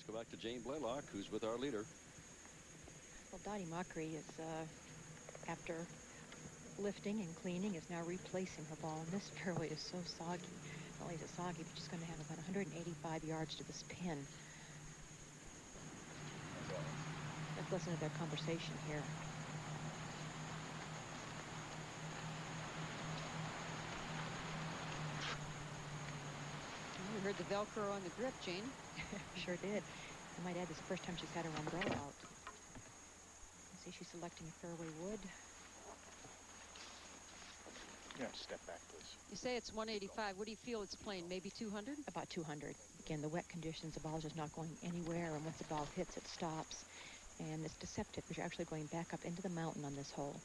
go back to Jane Blaylock, who's with our leader. Well, Dottie Mockery is, after lifting and cleaning, is now replacing her ball. And this fairway is so soggy. Not only is it soggy, but she's going to have about 185 yards to this pin. Let's listen to their conversation here. We heard the Velcro on the grip, Jane. Sure did. I might add, this is the first time she's had her umbrella out. See, she's selecting fairway wood. Yeah, step back, please. You say it's 185. What do you feel it's playing? Maybe 200? About 200. Again, the wet conditions, the ball's just not going anywhere, and once the ball hits, it stops. And it's deceptive because you're actually going back up into the mountain on this hole.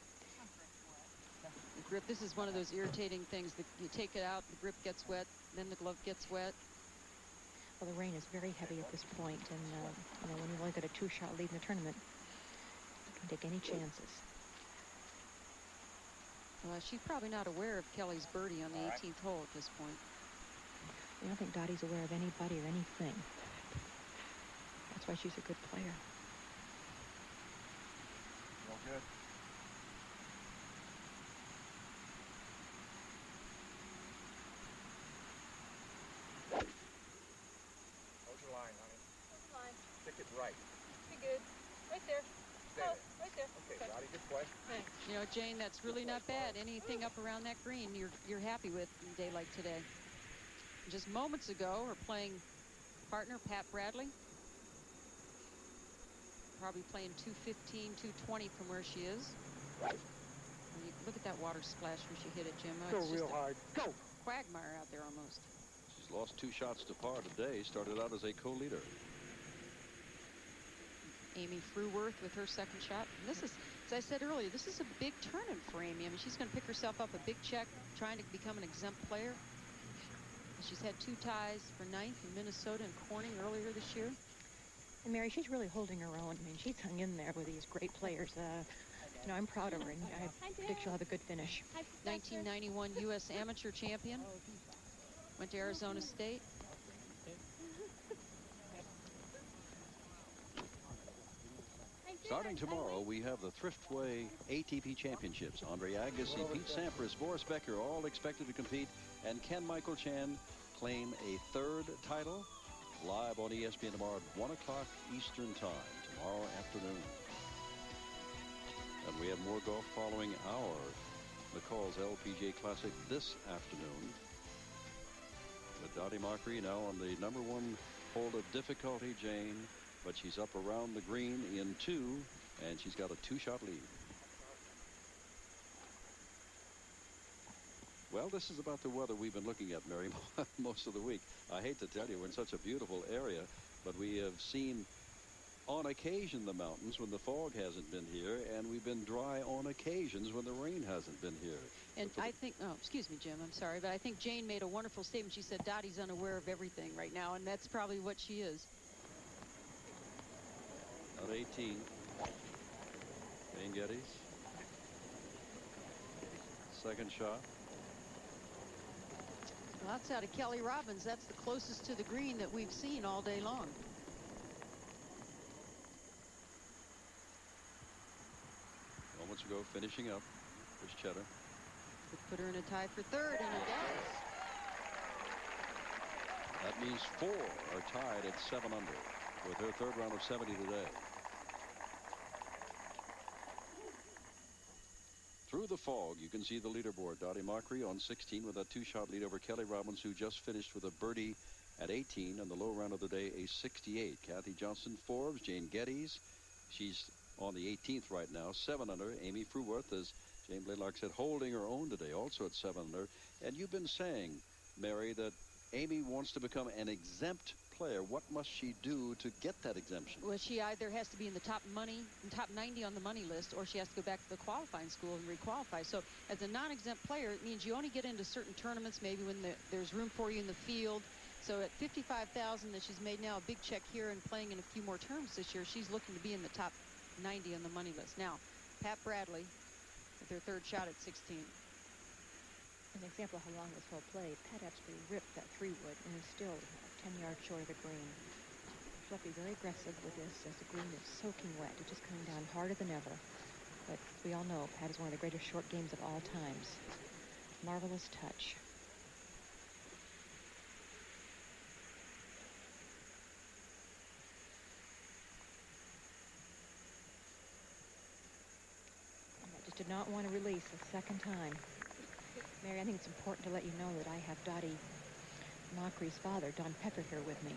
The grip, this is one of those irritating things that you take it out, the grip gets wet, then the glove gets wet. Well, the rain is very heavy at this point, and you know, when you've only got a 2-shot lead in the tournament, you can take any chances. Well, she's probably not aware of Kelly's birdie on the 18th hole at this point. I don't think Dottie's aware of anybody or anything. That's why she's a good player. Real good. Hold your line, honey. Hold the line. Stick it right. Be good. Right there. Stay Oh, there. right there. Okay, Dottie, good play. Thanks. You know, Jane, that's really not bad. Anything up around that green, you're happy with in a day like today. Just moments ago, her playing partner, Pat Bradley, probably playing 215, 220 from where she is. Look at that water splash when she hit it, Jim. Go real hard. Go! Quagmire out there almost. She's lost 2 shots to par today. Started out as a co-leader. Amy Fruworth with her second shot. And this is, as I said earlier, this is a big tournament for Amy. I mean, she's going to pick herself up a big check trying to become an exempt player. She's had 2 ties for 9th in Minnesota and Corning earlier this year. And Mary, she's really holding her own. I mean, she's hung in there with these great players. You know, I'm proud of her, and I predict she'll have a good finish. 1991 U.S. Amateur Champion. Went to Arizona State. Starting tomorrow, we have the Thriftway ATP Championships. Andre Agassi, Pete Sampras, Boris Becker, all expected to compete. And can Michael Chan claim a 3rd title? Live on ESPN tomorrow at 1 o'clock Eastern Time, tomorrow afternoon. And we have more golf following our McCall's LPGA Classic this afternoon. With Dottie Mockery now on the #1 hole of difficulty, Jane. But she's up around the green in 2, and she's got a 2-shot lead. Well, this is about the weather we've been looking at, Mary, most of the week. I hate to tell you, we're in such a beautiful area, but we have seen on occasion the mountains when the fog hasn't been here, and we've been dry on occasions when the rain hasn't been here. And I think, oh, excuse me, Jim, I'm sorry, but I think Jane made a wonderful statement. She said Dottie's unaware of everything right now, and that's probably what she is. At 18, Jane Geddes. Second shot. Well, outside of Kelly Robbins, that's the closest to the green that we've seen all day long. Moments ago, finishing up. Here's Cheddar. Could put her in a tie for 3rd, and it does. That means 4 are tied at 7 under with her 3rd round of 70 today. Through the fog, you can see the leaderboard. Dottie Mockery on 16 with a 2-shot lead over Kelly Robbins, who just finished with a birdie at 18, and the low round of the day, a 68. Kathy Johnson Forbes, Jane Geddes, she's on the 18th right now, 7 under. Amy Fruworth, as Jane Blaylock said, holding her own today, also at 7 under. And you've been saying, Mary, that Amy wants to become an exempt player. What must she do to get that exemption? Well, she either has to be in the top 90 on the money list, or she has to go back to the qualifying school and requalify. So as a non-exempt player, it means you only get into certain tournaments maybe when there's room for you in the field. So at $55,000 that she's made now, a big check here, and playing in a few more terms this year, she's looking to be in the top 90 on the money list. Now, Pat Bradley with her 3rd shot at 16. As an example of how long this hole played, Pat absolutely ripped that 3-wood and is still 10 yards short of the green. She'll have to be very aggressive with this as the green is soaking wet. It's just coming down harder than ever. But we all know Pat is one of the greatest short games of all times. Marvelous touch. I just did not want to release a second time. Mary, I think it's important to let you know that I have Dottie Mockery's father, Don Pecker, here with me.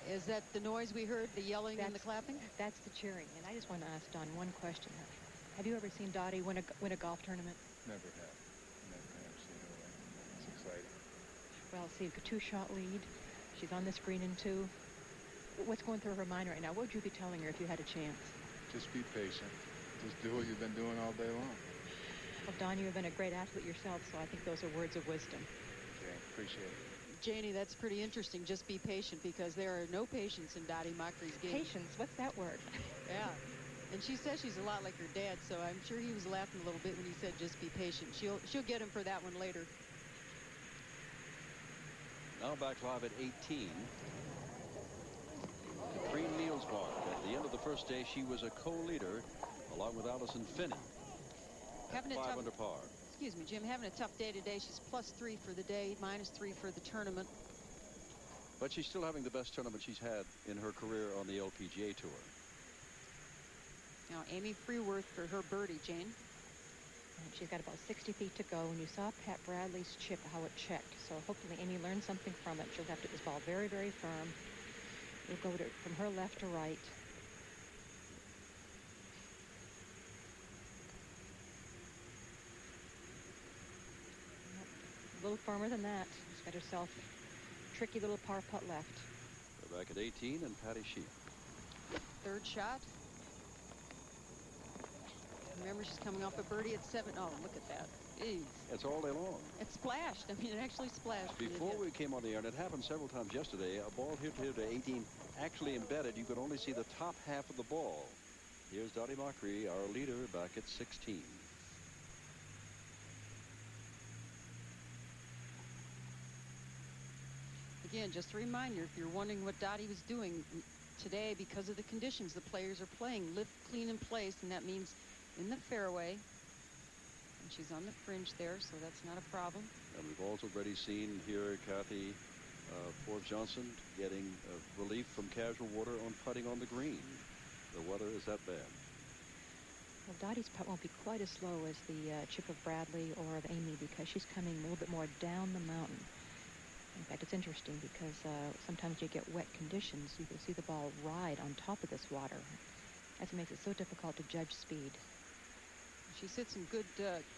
Is that the noise we heard, the yelling and the clapping? That's the cheering. And I just want to ask Don one question. Have you ever seen Dottie win a golf tournament? Never have. Never have seen her win. It's exciting. Well, see, a two-shot lead. She's on this green in 2. What's going through her mind right now? What would you be telling her if you had a chance? Just be patient. Just do what you've been doing all day long. Well, Don, you have been a great athlete yourself, so I think those are words of wisdom. Okay, appreciate it. Janie, that's pretty interesting. Just be patient, because there are no patience in Dottie Mockery's game. Patience? What's that word? Yeah. And she says she's a lot like her dad, so I'm sure he was laughing a little bit when he said just be patient. She'll get him for that one later. Now back live at 18. Katrine Nielsmark. At the end of the first day, she was a co-leader along with Allison Finney. Having 5 under par. Excuse me, Jim, having a tough day today. She's +3 for the day, -3 for the tournament. But she's still having the best tournament she's had in her career on the LPGA Tour. Now, Amy Freeworth for her birdie, Jane. And she's got about 60 feet to go, and you saw Pat Bradley's chip, how it checked. So hopefully Amy learned something from it. She'll have to hit this ball very, very firm. It'll go from her left to right. A little firmer than that. She's got herself a tricky little par putt left. We're back at 18, and Patty Sheep. Third shot. Remember, she's coming off a birdie at 7. Oh, look at that. Jeez. It's all day long. It splashed. I mean, it actually splashed. Before we came on the air, and it happened several times yesterday, a ball hit here to 18, actually embedded. You could only see the top half of the ball. Here's Dottie Mockery, our leader, back at 16. Again, just a reminder, if you're wondering what Dottie was doing today, because of the conditions the players are playing, lift clean in place, and that means in the fairway. And she's on the fringe there, so that's not a problem. And we've also already seen here Kathy Forbes Johnson getting relief from casual water on putting on the green. The weather is that bad. Well, Dottie's putt won't be quite as slow as the chip of Bradley or of Amy, because she's coming a little bit more down the mountain. In fact, it's interesting because sometimes you get wet conditions. You can see the ball ride on top of this water. That's what makes it so difficult to judge speed. She's hit some good,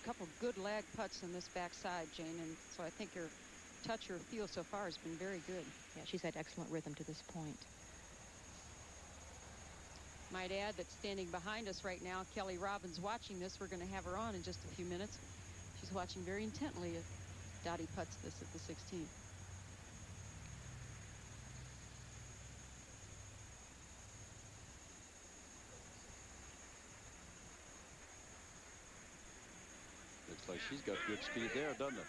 couple good lag putts on this backside, Jane, and so I think her touch, her feel so far has been very good. Yeah, she's had excellent rhythm to this point. Might add that standing behind us right now, Kelly Robbins watching this. We're going to have her on in just a few minutes. She's watching very intently if Dottie putts this at the 16th. Looks like she's got good speed there, doesn't it?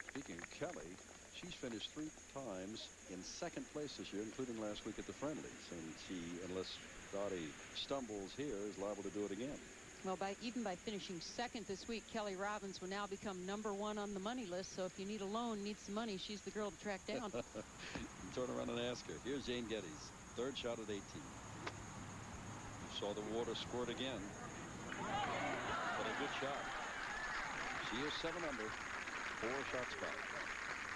Speaking of Kelly, she's finished 3 times in 2nd place this year, including last week at the Friendlies. And she, unless Dottie stumbles here, is liable to do it again. Well, even by finishing 2nd this week, Kelly Robbins will now become #1 on the money list. So if you need a loan, need some money, she's the girl to track down. Turn around and ask her. Here's Jane Geddes, 3rd shot at 18. Saw the water squirt again. But a good shot. She is 7 under, 4 shots back.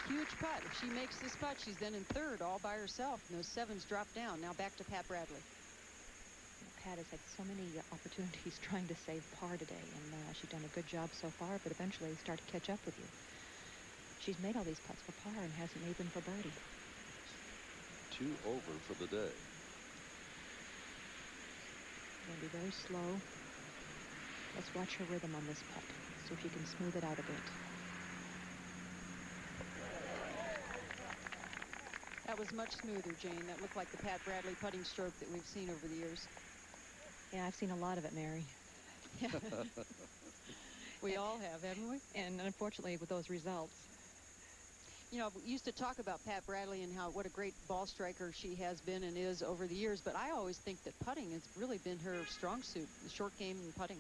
Huge putt. If she makes this putt, she's then in 3rd all by herself. And those 7s drop down. Now back to Pat Bradley. Pat has had so many opportunities trying to save par today, and she's done a good job so far, but eventually they start to catch up with you. She's made all these putts for par and hasn't made them for birdie. 2 over for the day. Going to be very slow. Let's watch her rhythm on this putt. See if she can smooth it out a bit. That was much smoother, Jane. That looked like the Pat Bradley putting stroke that we've seen over the years. Yeah, I've seen a lot of it, Mary. We all have, haven't we? And unfortunately, with those results. You know, we used to talk about Pat Bradley and how what a great ball striker she has been and is over the years, but I always think that putting has really been her strong suit, the short game and putting.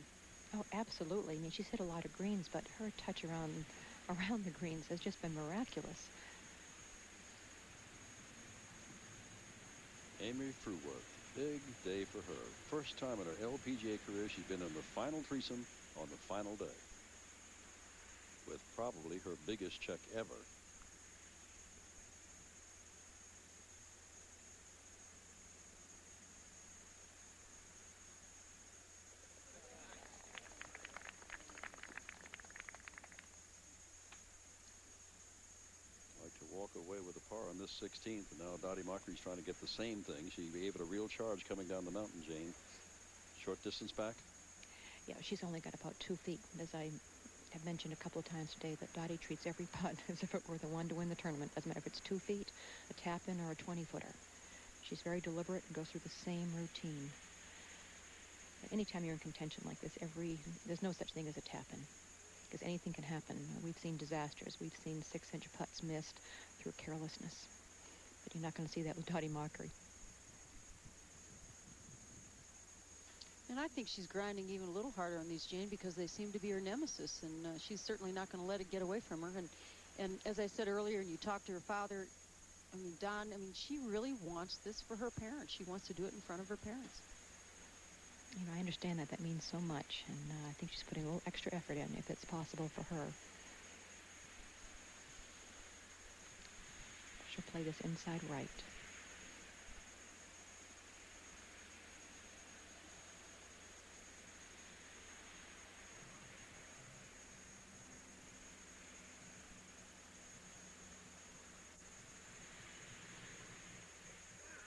Oh, absolutely. I mean, she's hit a lot of greens, but her touch around the greens has just been miraculous. Amy Fruworth, big day for her. First time in her LPGA career she's been in the final threesome on the final day, with probably her biggest check ever. Like to walk away with a par on this 16th, and now Dottie Mockery's trying to get the same thing. She gave it a real charge coming down the mountain, Jane. Short distance back. Yeah, she's only got about 2 feet. As I have mentioned a couple of times today, that Dottie treats every putt as if it were the one to win the tournament. Doesn't matter if it's 2 feet, a tap-in, or a 20-footer. She's very deliberate and goes through the same routine. Anytime you're in contention like this, there's no such thing as a tap-in, because anything can happen. We've seen disasters. We've seen 6-inch putts missed through carelessness. But you're not going to see that with Dottie Mockery. And I think she's grinding even a little harder on these, Jane, because they seem to be her nemesis, and she's certainly not going to let it get away from her. And as I said earlier, and you talked to her father, I mean, Don, I mean, she really wants this for her parents. She wants to do it in front of her parents. You know, I understand that means so much, and I think she's putting a little extra effort in if it's possible for her. She'll play this inside right.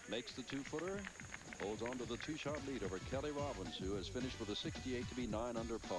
Makes the 2-footer. Holds on to the 2-shot lead over Kelly Robbins, who has finished with a 68 to be 9 under par.